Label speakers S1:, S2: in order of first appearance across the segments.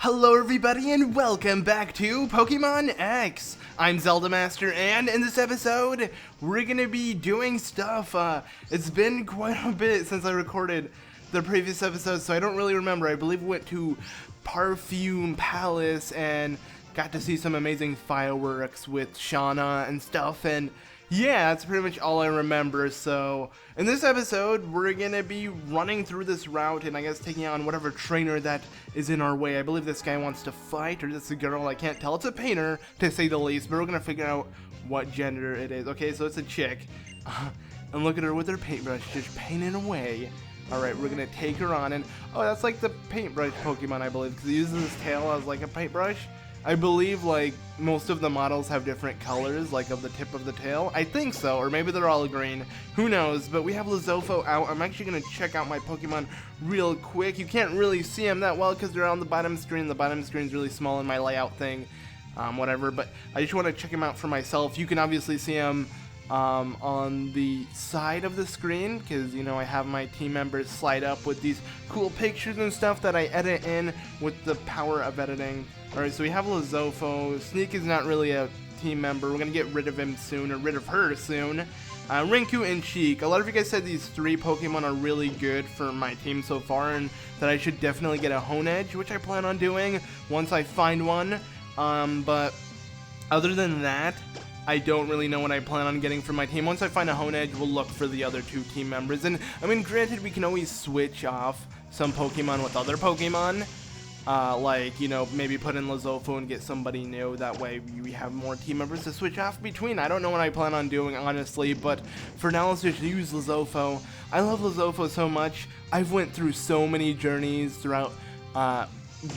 S1: Hello everybody and welcome back to Pokemon X! I'm ZeldaMaster, and in this episode, we're gonna be doing stuff. It's been quite a bit since I recorded the previous episode, so I don't really remember. I believe we went to Perfume Palace and got to see some amazing fireworks with Shauna and stuff, and yeah, that's pretty much all I remember. So in this episode, we're gonna be running through this route and I guess taking on whatever trainer that is in our way. I believe this guy wants to fight, or this is a girl, I can't tell. It's a painter, to say the least, but we're gonna figure out what gender it is. Okay, so it's a chick. And look at her with her paintbrush, just painting away. Alright, we're gonna take her on, and oh, that's like the paintbrush Pokemon, I believe, because he uses his tail as like a paintbrush. I believe, like, most of the models have different colors, like, of the tip of the tail. I think so, or maybe they're all green. Who knows? But we have Lizofo out. I'm actually going to check out my Pokemon real quick. You can't really see them that well because they're on the bottom screen. The bottom screen's really small in my layout thing, whatever. But I just want to check them out for myself. You can obviously see them on the side of the screen because, you know, I have my team members slide up with these cool pictures and stuff that I edit in with the power of editing. Alright, so we have Lizofo. Sneak is not really a team member. We're going to get rid of him soon, or rid of her soon. Rinku and Cheek. A lot of you guys said these three Pokemon are really good for my team so far, and that I should definitely get a Honedge, which I plan on doing once I find one. But other than that, I don't really know what I plan on getting for my team. Once I find a Honedge, we'll look for the other two team members. And, I mean, granted, we can always switch off some Pokemon with other Pokemon. Like, you know, maybe put in Lizofo and get somebody new. That way we have more team members to switch off between. I don't know what I plan on doing, honestly, but for now, let's just use Lizofo. I love Lizofo so much. I've went through so many journeys throughout,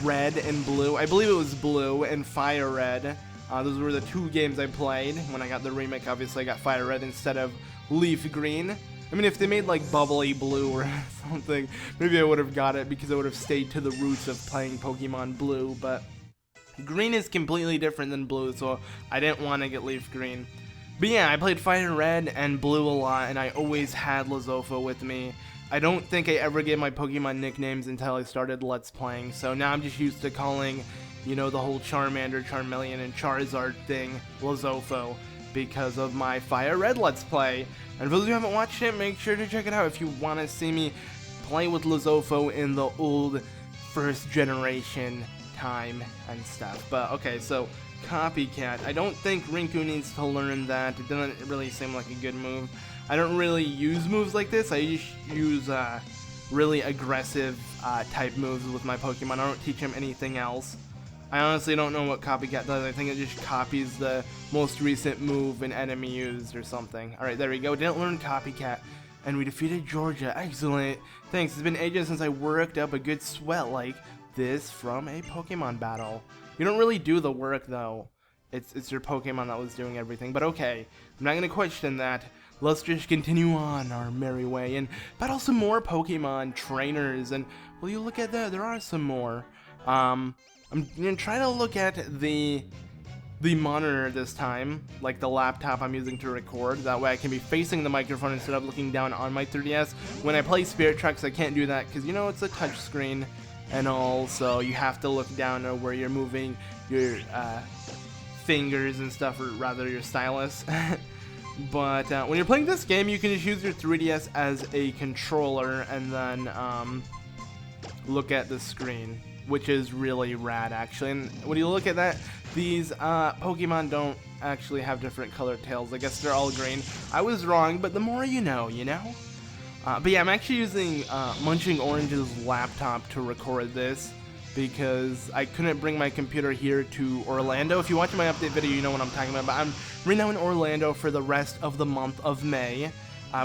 S1: Red and Blue. I believe it was Blue and Fire Red. Those were the two games I played. When I got the remake, obviously I got Fire Red instead of Leaf Green. I mean, if they made like Bubbly Blue or something, maybe I would have got it because I would have stayed to the roots of playing Pokemon Blue, but Green is completely different than Blue, so I didn't want to get Leaf Green. But yeah, I played Fire Red and Blue a lot, and I always had Lizofo with me. I don't think I ever gave my Pokemon nicknames until I started Let's Playing, so now I'm just used to calling, you know, the whole Charmander, Charmeleon, and Charizard thing Lizofo because of my Fire Red Let's Play. And for those who haven't watched it, make sure to check it out if you want to see me play with Lizofo in the old first generation time and stuff. But okay, so Copycat. I don't think Rinku needs to learn that. It doesn't really seem like a good move. I don't really use moves like this. I just use really aggressive type moves with my Pokemon. I don't teach them anything else. I honestly don't know what Copycat does. I think it just copies the most recent move an enemy used or something. Alright, there we go. Didn't learn Copycat. And we defeated Georgia. Excellent. Thanks. It's been ages since I worked up a good sweat like this from a Pokemon battle. You don't really do the work, though. It's your Pokemon that was doing everything. But okay, I'm not going to question that. Let's just continue on our merry way and battle some more Pokemon trainers. And, well, you look at that. There are some more. I'm gonna try to look at the monitor this time, like the laptop I'm using to record. That way I can be facing the microphone instead of looking down on my 3DS. When I play Spirit Tracks, I can't do that because, you know, it's a touch screen and all, so you have to look down at where you're moving your fingers and stuff, or rather your stylus. But when you're playing this game, you can just use your 3DS as a controller and then look at the screen, which is really rad, actually. And when you look at that, these Pokemon don't actually have different colored tails. I guess they're all green. I was wrong, but the more you know, you know? But yeah, I'm actually using Munching Orange's laptop to record this because I couldn't bring my computer here to Orlando. If you watch my update video, you know what I'm talking about. But I'm right now in Orlando for the rest of the month of May.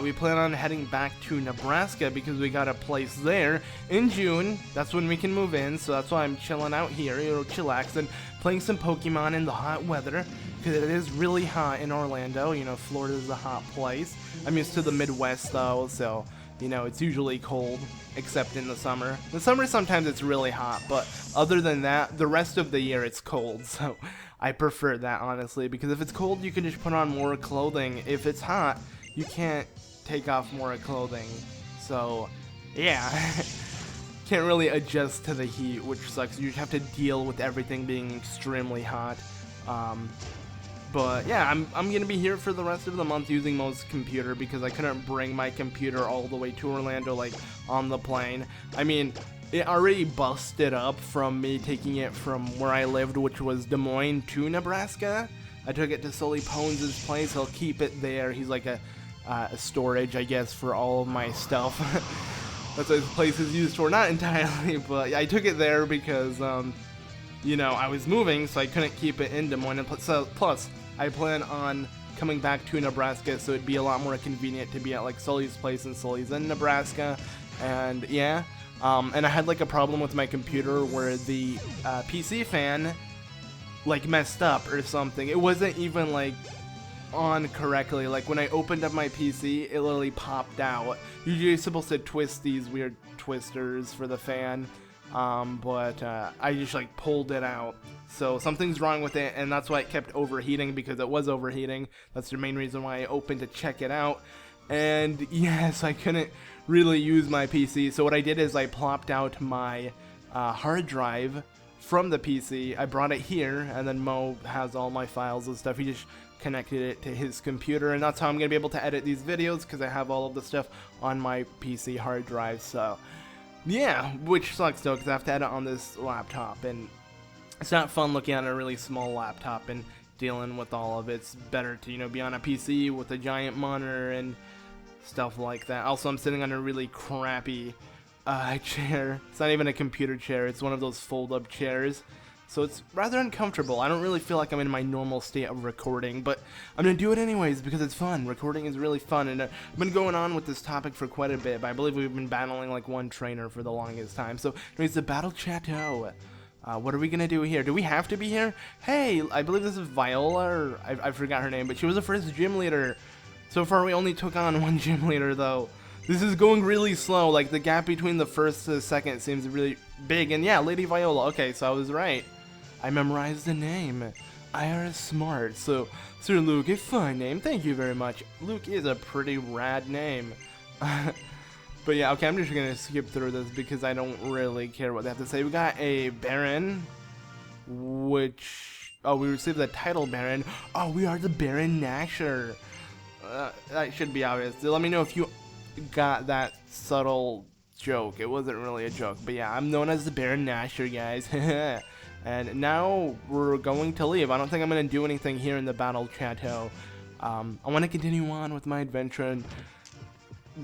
S1: We plan on heading back to Nebraska because we got a place there in June. That's when we can move in, so that's why I'm chilling out here, you know, chillax and playing some Pokemon in the hot weather because it is really hot in Orlando. You know, Florida's a hot place. I'm used to the Midwest though, so, you know, it's usually cold except in the summer. In the summer sometimes it's really hot, but other than that, the rest of the year it's cold, so I prefer that, honestly, because if it's cold, you can just put on more clothing. If it's hot, you can't take off more clothing. So, yeah. can't really adjust to the heat, which sucks. You just have to deal with everything being extremely hot. But yeah, I'm gonna be here for the rest of the month using Mo's computer because I couldn't bring my computer all the way to Orlando, like, on the plane. I mean, it already busted up from me taking it from where I lived, which was Des Moines to Nebraska. I took it to Sully Pones' place. He'll keep it there. He's like a storage, I guess, for all of my stuff. That's what his place is used for. Not entirely, but I took it there because, you know, I was moving, so I couldn't keep it in Des Moines. Plus, I plan on coming back to Nebraska, so it'd be a lot more convenient to be at, like, Sully's place, and Sully's in Nebraska. And yeah, and I had, like, a problem with my computer where the PC fan, like, messed up or something. It wasn't even, like, on correctly. Like, when I opened up my PC, it literally popped out. Usually you're supposed to twist these weird twisters for the fan, but I just, like, pulled it out. So something's wrong with it, and that's why it kept overheating, because it was overheating. That's the main reason why I opened to check it out. And yes, I couldn't really use my PC, so what I did is I plopped out my hard drive from the PC. I brought it here, and then Mo has all my files and stuff. He just connected it to his computer, and that's how I'm gonna be able to edit these videos, because I have all of the stuff on my PC hard drive. So yeah, which sucks though, because I have to edit on this laptop, and it's not fun looking at a really small laptop and dealing with all of it. It's better to, you know, be on a PC with a giant monitor and stuff like that. Also, I'm sitting on a really crappy chair. It's not even a computer chair. It's one of those fold-up chairs. So it's rather uncomfortable. I don't really feel like I'm in my normal state of recording, but I'm going to do it anyways because it's fun. Recording is really fun, and I've been going on with this topic for quite a bit, but I believe we've been battling like one trainer for the longest time. So anyways, the Battle Chateau. What are we going to do here? Do we have to be here? Hey, I believe this is Viola, or I forgot her name, but she was the first gym leader. So far, we only took on one gym leader, though. This is going really slow. Like, the gap between the first to the second seems really big. And yeah, Lady Viola. Okay, so I was right. I memorized the name. Yare smart. So, Sir Luke, a fine name. Thank you very much. Luke is a pretty rad name. But yeah, okay, I'm just gonna skip through this because I don't really care what they have to say. We got a Baron, which... Oh, we received the title Baron. Oh, we are the Baron Nasher. That should be obvious. Let me know if you got that subtle joke. It wasn't really a joke, but yeah, I'm known as the Baron Nasher, guys. And now we're going to leave. I don't think I'm going to do anything here in the Battle Chateau. I want to continue on with my adventure and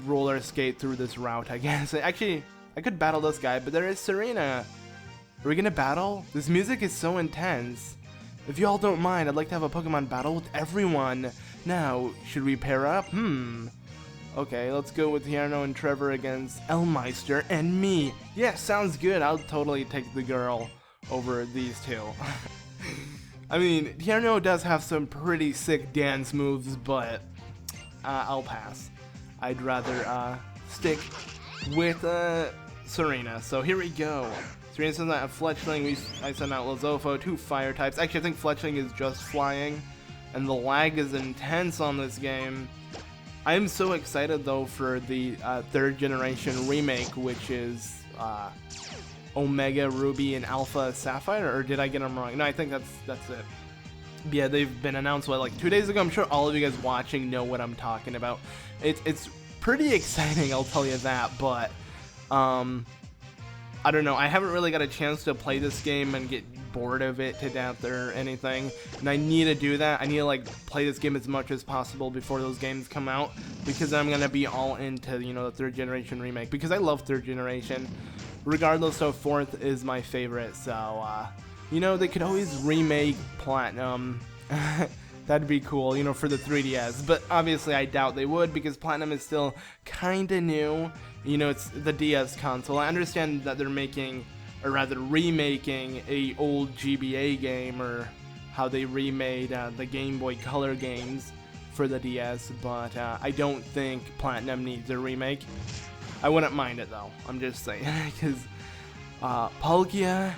S1: roller skate through this route, I guess. Actually, I could battle this guy, but there is Serena. Are we going to battle? This music is so intense. If y'all don't mind, I'd like to have a Pokemon battle with everyone. Now, should we pair up? Okay, let's go with Tierno and Trevor against Elmeister and me. Yeah, sounds good. I'll totally take the girl over these two. I mean, Tierno does have some pretty sick dance moves, but I'll pass. I'd rather stick with Serena. So here we go. Serena sends out a Fletchling. I send out Lizofo, 2 fire types. Actually, I think Fletchling is just flying, and the lag is intense on this game. I am so excited though for the 3rd generation remake, which is Omega Ruby and Alpha Sapphire, or did I get them wrong? No, I think that's it. Yeah, they've been announced like 2 days ago. I'm sure all of you guys watching know what I'm talking about. It's pretty exciting, I'll tell you that, but I don't know. I haven't really got a chance to play this game and get bored of it to death or anything, and I need to do that. I need to like play this game as much as possible before those games come out, because I'm gonna be all into, you know, the 3rd generation remake, because I love 3rd generation. Regardless of 4th is my favorite, so you know, they could always remake Platinum. That'd be cool, you know, for the 3DS, but obviously I doubt they would, because Platinum is still kinda new. You know, it's the DS console. I understand that they're making, or rather remaking, a old GBA game, or how they remade the Game Boy Color games for the DS, but I don't think Platinum needs a remake. I wouldn't mind it though, I'm just saying, because Palkia,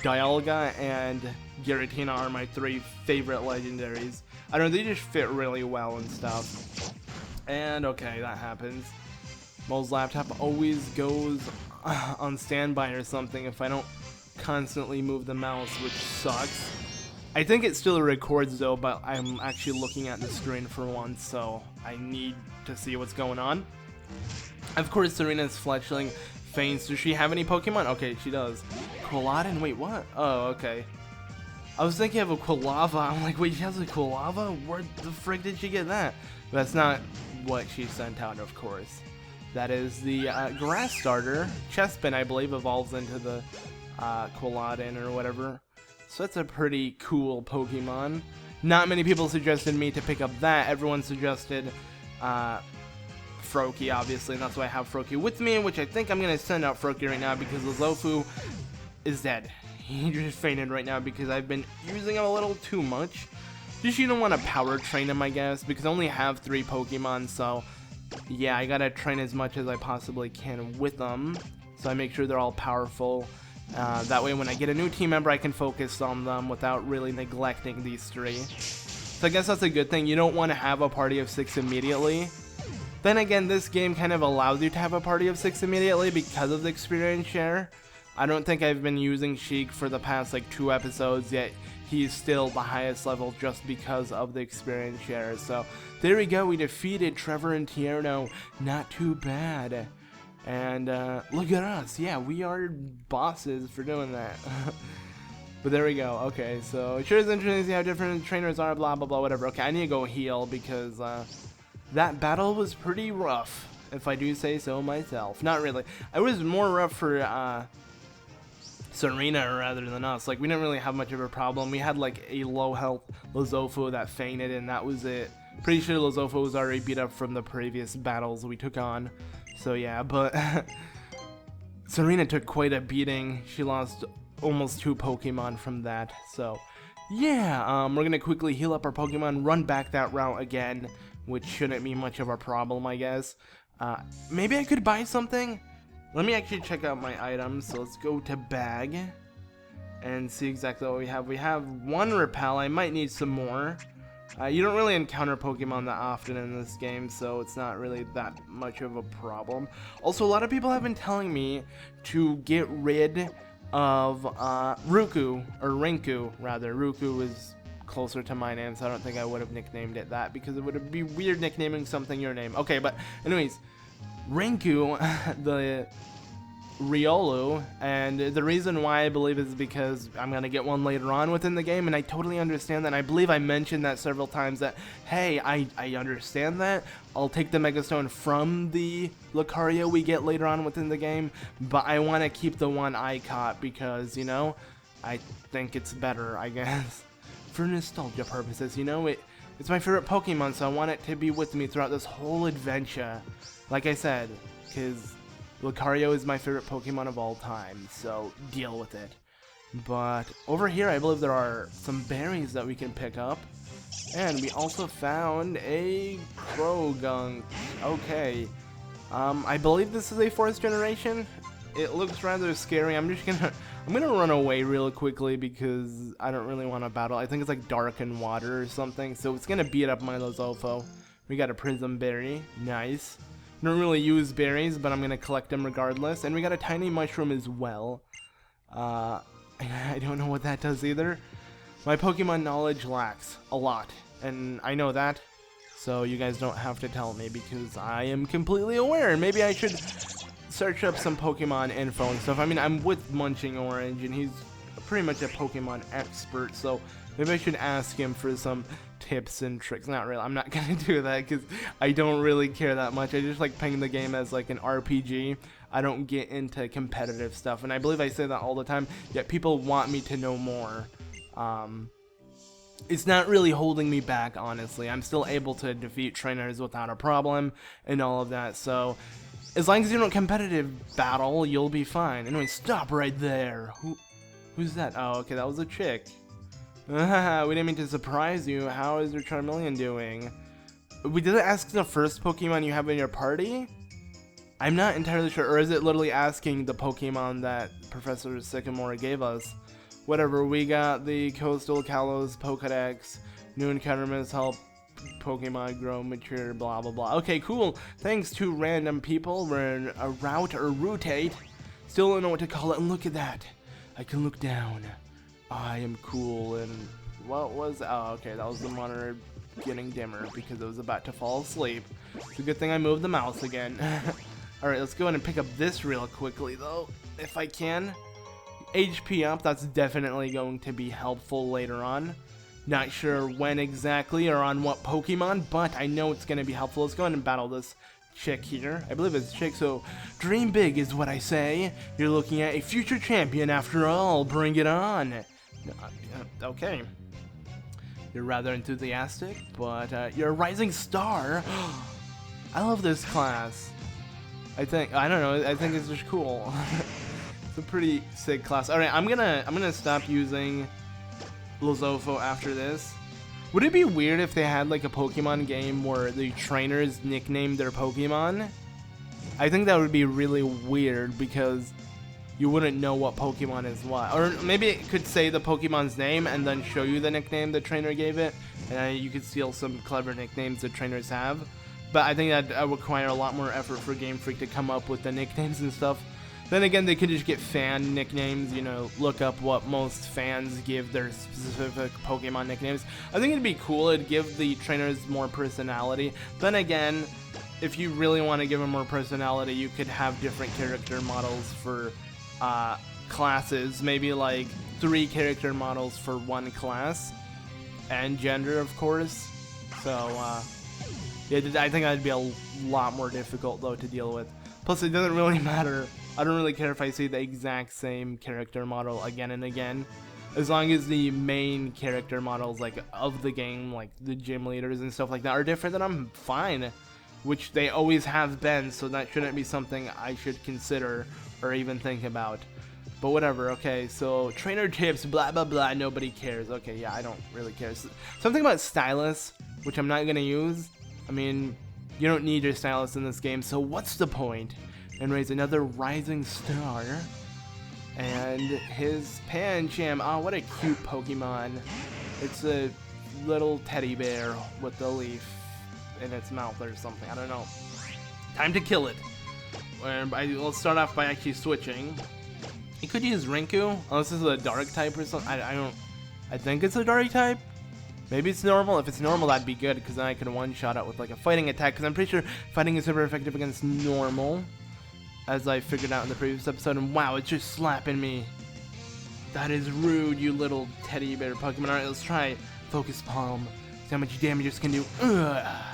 S1: Dialga, and Giratina are my 3 favorite legendaries. I don't know, they just fit really well and stuff. And okay, that happens. Mo's laptop always goes on standby or something if I don't constantly move the mouse, which sucks. I think it still records though, but I'm actually looking at the screen for once, so I need to see what's going on. Of course, Serena's fletchling faints. Does she have any Pokemon? Okay, she does. Quilladin? Wait, what? Oh, okay. I was thinking of a Quilava. I'm like, wait, she has a Quilava? Where the frick did she get that? But that's not what she sent out, of course. That is the Grass Starter. Chespin, I believe, evolves into the Quilladin or whatever. So that's a pretty cool Pokemon. Not many people suggested me to pick up that. Everyone suggested Froakie, obviously, and that's why I have Froakie with me, which I think I'm going to send out Froakie right now because Lozofu is dead. He just fainted right now because I've been using him a little too much. Just you don't want to power train him, I guess, because I only have 3 Pokemon, so yeah, I gotta train as much as I possibly can with them, so I make sure they're all powerful. That way when I get a new team member, I can focus on them without really neglecting these 3. So I guess that's a good thing. You don't want to have a party of 6 immediately. Then again, this game kind of allows you to have a party of 6 immediately because of the experience share. I don't think I've been using Sheik for the past like 2 episodes, yet he's still the highest level just because of the experience share. So there we go, we defeated Trevor and Tierno. Not too bad. And look at us, yeah, we are bosses for doing that. But there we go. Okay, so it sure is interesting to see how different trainers are, blah blah blah, whatever. Okay, I need to go heal because that battle was pretty rough, if I do say so myself. Not really. It was more rough for Serena rather than us. Like, we didn't really have much of a problem. We had like a low health Lozofu that fainted, and that was it. Pretty sure Lozofu was already beat up from the previous battles we took on. So yeah, but Serena took quite a beating. She lost almost 2 Pokemon from that. So yeah, we're gonna quickly heal up our Pokemon, run back that route again, which shouldn't be much of a problem, I guess. Maybe I could buy something? Let me actually check out my items. So let's go to bag and see exactly what we have. We have 1 Repel. I might need some more. You don't really encounter Pokemon that often in this game, so it's not really that much of a problem. Also, a lot of people have been telling me to get rid of Ruku, or Rinku, rather. Ruku is closer to my name, so I don't think I would have nicknamed it that, because it would be weird nicknaming something your name. Okay, but anyways, Rinku, the Riolu, and the reason why I believe is because I'm going to get one later on within the game, and I totally understand that, and I believe I mentioned that several times that, hey, I understand that, I'll take the Megastone from the Lucario we get later on within the game, but I want to keep the one I caught because, you know, I think it's better, I guess, for nostalgia purposes, you know, it's my favorite Pokemon, so I want it to be with me throughout this whole adventure, like I said, because Lucario is my favorite Pokemon of all time, so deal with it. But over here, I believe there are some berries that we can pick up. And we also found a Krogunk. Okay. I believe this is a 4th generation. It looks rather scary. I'm gonna run away real quickly because I don't really want to battle. I think it's like Dark and Water or something, so it's gonna beat up my Lozofo. We got a Prism Berry. Nice. Don't really use berries, but I'm gonna collect them regardless. And we got a tiny mushroom as well. I don't know what that does either. My Pokemon knowledge lacks a lot, and I know that, so you guys don't have to tell me because I am completely aware. Maybe I should search up some Pokemon info and stuff. I mean, I'm with Munching Orange, and he's pretty much a Pokemon expert, so maybe I should ask him for some tips and tricks. Not really. I'm not gonna do that because I don't really care that much. I just like playing the game as like an RPG. I don't get into competitive stuff, and I believe I say that all the time, yet people want me to know more. It's not really holding me back, honestly. I'm still able to defeat trainers without a problem and all of that, so as long as you don't competitive battle, you'll be fine. Anyway, stop right there. Who's that? Oh, okay, that was a chick. We didn't mean to surprise you. How is your Charmeleon doing? We did ask the first Pokemon you have in your party? I'm not entirely sure. Or is it literally asking the Pokemon that Professor Sycamore gave us? Whatever, we got the Coastal Kalos Pokedex. New encounters help Pokemon grow, mature, blah blah blah. Okay, cool. Thanks to random people. We're in a route or rotate Still don't know what to call it, and look at that. I can look down. I am cool, and what was, oh, okay, that was the monitor getting dimmer because it was about to fall asleep. It's a good thing I moved the mouse again. Alright, let's go ahead and pick up this real quickly, though, if I can. HP up, that's definitely going to be helpful later on. Not sure when exactly or on what Pokemon, but I know it's going to be helpful. Let's go ahead and battle this chick here. I believe it's a chick, so dream big is what I say. You're looking at a future champion after all. Bring it on. Okay. You're rather enthusiastic, but you're a rising star. I love this class. I don't know, I think it's just cool. It's a pretty sick class. Alright, I'm gonna stop using Lizofo after this. Would it be weird if they had like a Pokemon game where the trainers nicknamed their Pokemon? I think that would be really weird because you wouldn't know what Pokemon is what. Or maybe it could say the Pokemon's name and then show you the nickname the trainer gave it, and you could steal some clever nicknames the trainers have. But I think that would require a lot more effort for Game Freak to come up with the nicknames and stuff. Then again, they could just get fan nicknames, you know, look up what most fans give their specific Pokemon nicknames. I think it'd be cool, it'd give the trainers more personality. Then again, if you really want to give them more personality, you could have different character models for classes. Maybe like 3 character models for one class. And gender, of course. So, yeah, I think that'd be a lot more difficult, though, to deal with. Plus, it doesn't really matter. I don't really care if I see the exact same character model again and again. As long as the main character models, like, of the game, like the gym leaders and stuff like that, are different, then I'm fine. Which they always have been, so that shouldn't be something I should consider or even think about. But whatever, okay, so trainer tips, blah, blah, blah, nobody cares. Okay, yeah, I don't really care. Something about stylus, which I'm not going to use. I mean, you don't need your stylus in this game, so what's the point? And raise another rising star. And his Pancham, oh, what a cute Pokemon. It's a little teddy bear with a leaf in its mouth or something, I don't know. Time to kill it. Let's start off by actually switching. You could use Rinku, unless this is a dark type or something. I think it's a dark type. Maybe it's normal. If it's normal, that'd be good, because then I can one-shot it with like a fighting attack, because I'm pretty sure fighting is super effective against normal, as I figured out in the previous episode. And wow, it's just slapping me. That is rude, you little teddy bear Pokemon. Alright, let's try Focus Palm. See how much damage this can do. Ugh.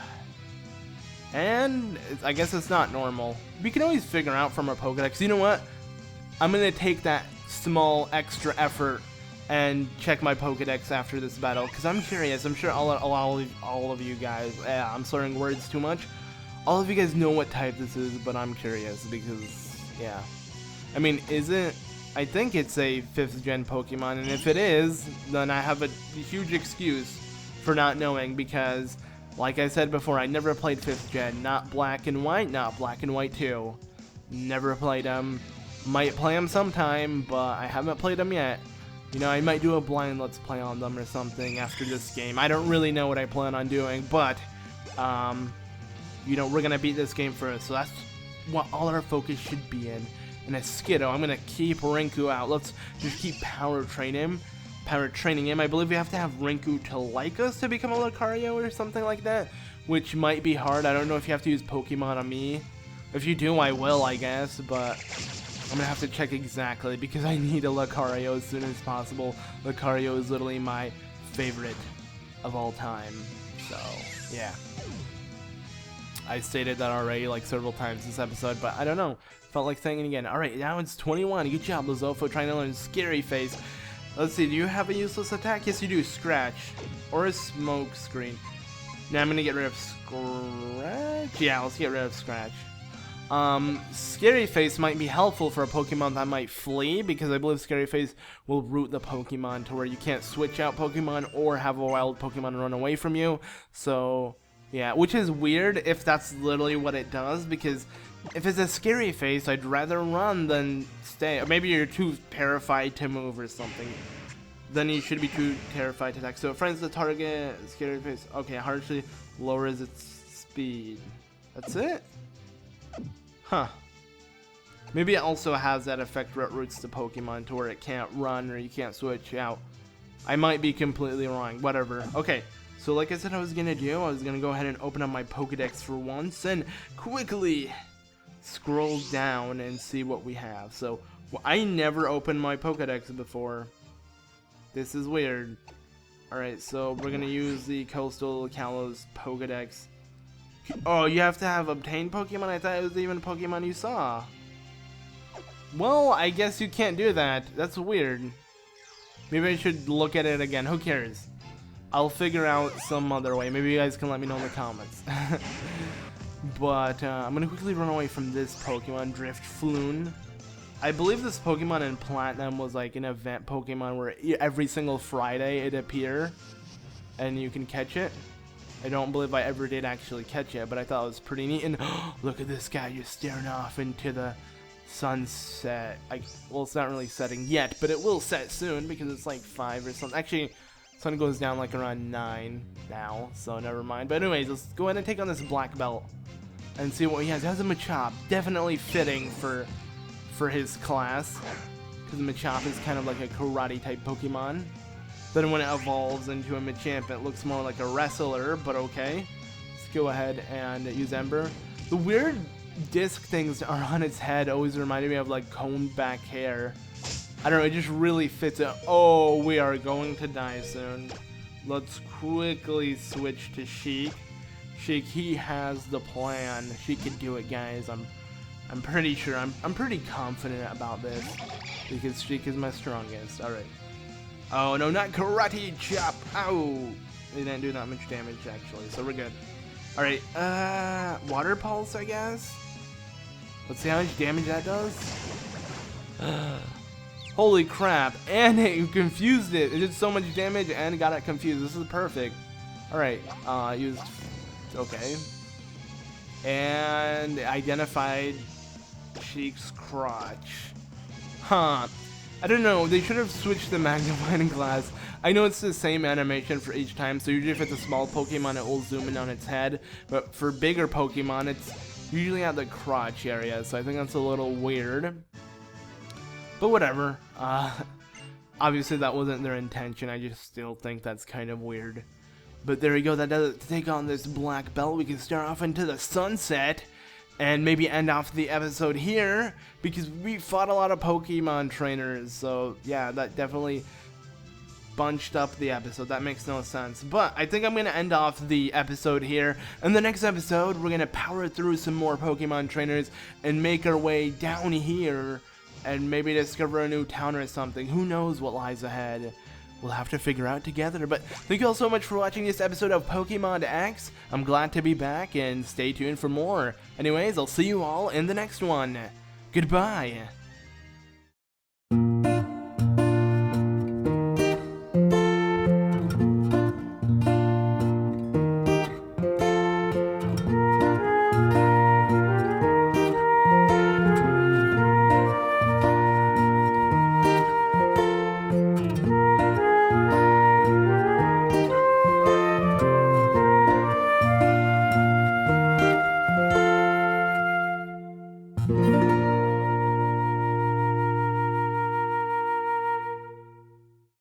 S1: And I guess it's not normal. We can always figure out from our Pokedex. You know what? I'm gonna take that small extra effort and check my Pokedex after this battle, because I'm curious. I'm sure all of you guys, I'm slurring words too much. All of you guys know what type this is, but I'm curious because, yeah. I mean, I think it's a 5th gen Pokemon, and if it is, then I have a huge excuse for not knowing, because, like I said before, I never played 5th gen. Not Black and White, not Black and White 2. Never played them. Might play them sometime, but I haven't played them yet. You know, I might do a blind let's play on them or something after this game. I don't really know what I plan on doing, but, you know, we're gonna beat this game first, so that's what all our focus should be in. And a Skiddo, I'm gonna keep Rinku out. Let's just keep power training him. I believe we have to have Rinku to like us to become a Lucario or something like that, which might be hard. I don't know if you have to use Pokémon-Amie. If you do, I will, I guess, but I'm gonna have to check exactly, because I need a Lucario as soon as possible. Lucario is literally my favorite of all time, so yeah. I stated that already like several times this episode, but I don't know. Felt like saying it again. Alright, now it's 21. Good job, Lizofo, trying to learn Scary Face. Let's see, do you have a useless attack? Yes, you do. Scratch. Or a smoke screen. Now I'm gonna get rid of Scratch. Yeah, let's get rid of Scratch. Scary Face might be helpful for a Pokemon that might flee, because I believe Scary Face will root the Pokemon to where you can't switch out Pokemon or have a wild Pokemon run away from you. So, yeah, which is weird if that's literally what it does, because if it's a Scary Face, I'd rather run than stay. Or maybe you're too terrified to move or something. Then you should be too terrified to attack. So it friends the target, Scary Face. Okay, harshly lowers its speed. That's it? Huh. Maybe it also has that effect where it roots the Pokemon to where it can't run or you can't switch out. I might be completely wrong. Whatever. Okay. So like I said I was going to do, I was going to go ahead and open up my Pokedex for once and quickly scroll down and see what we have. So I never opened my Pokedex before. This is weird. Alright, so we're going to use the Coastal Kalos Pokedex. Oh, you have to have obtained Pokemon? I thought it was even a Pokemon you saw. Well, I guess you can't do that. That's weird. Maybe I should look at it again. Who cares? I'll figure out some other way. Maybe you guys can let me know in the comments. But I'm going to quickly run away from this Pokemon, Driftfloon. I believe this Pokemon in Platinum was like an event Pokemon where every single Friday it appear and you can catch it. I don't believe I ever did actually catch it, but I thought it was pretty neat. And look at this guy just staring off into the sunset. Well, it's not really setting yet, but it will set soon because it's like 5 or something. Actually, sun goes down like around 9 now, so never mind. But anyways, let's go ahead and take on this black belt and see what he has. He has a Machop, definitely fitting for his class, because Machop is kind of like a karate type Pokemon. Then when it evolves into a Machamp, it looks more like a wrestler, but okay. Let's go ahead and use Ember. The weird disc things are on its head always reminded me of like combed back hair. I don't know, it just really fits it. Oh, we are going to die soon. Let's quickly switch to Sheik. Sheik, he has the plan. She can do it, guys. I'm pretty sure. I'm pretty confident about this because Sheik is my strongest. All right. Oh no, not Karate Chop. Ow! They didn't do that much damage actually, so we're good. All right. Water Pulse, I guess. Let's see how much damage that does. Holy crap! And it confused it. It did so much damage and got it confused. This is perfect. All right. Used. Okay. And identified Sheik's crotch. Huh. I don't know. They should have switched the magnifying glass. I know it's the same animation for each time, so usually if it's a small Pokemon, it will zoom in on its head. But for bigger Pokemon, it's usually at the crotch area, so I think that's a little weird. But whatever. Obviously, that wasn't their intention. I just still think that's kind of weird. But there we go. That does it. To take on this black belt, we can start off into the sunset and maybe end off the episode here because we fought a lot of Pokemon trainers. So yeah, that definitely bunched up the episode. That makes no sense. But I think I'm going to end off the episode here. In the next episode, we're going to power through some more Pokemon trainers and make our way down here and maybe discover a new town or something. Who knows what lies ahead? We'll have to figure out together. But thank you all so much for watching this episode of Pokémon-X. I'm glad to be back and stay tuned for more. Anyways, I'll see you all in the next one. Goodbye.